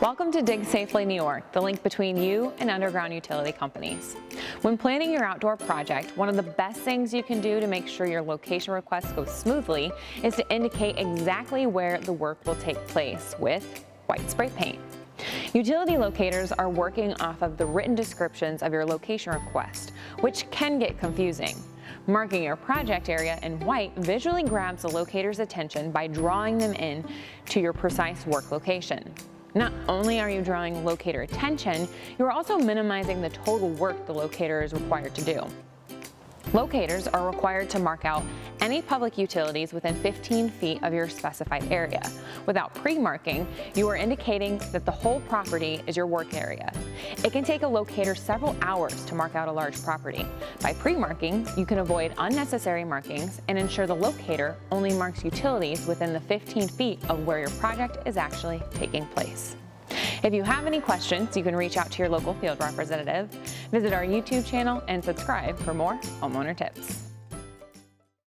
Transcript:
Welcome to Dig Safely New York, the link between you and underground utility companies. When planning your outdoor project, one of the best things you can do to make sure your location request goes smoothly is to indicate exactly where the work will take place with white spray paint. Utility locators are working off of the written descriptions of your location request, which can get confusing. Marking your project area in white visually grabs the locator's attention by drawing them in to your precise work location. Not only are you drawing locator attention, you're also minimizing the total work the locator is required to do. Locators are required to mark out any public utilities within 15 feet of your specified area. Without pre-marking, you are indicating that the whole property is your work area. It can take a locator several hours to mark out a large property. By pre-marking, you can avoid unnecessary markings and ensure the locator only marks utilities within the 15 feet of where your project is actually taking place. If you have any questions, you can reach out to your local field representative, visit our YouTube channel, and subscribe for more homeowner tips.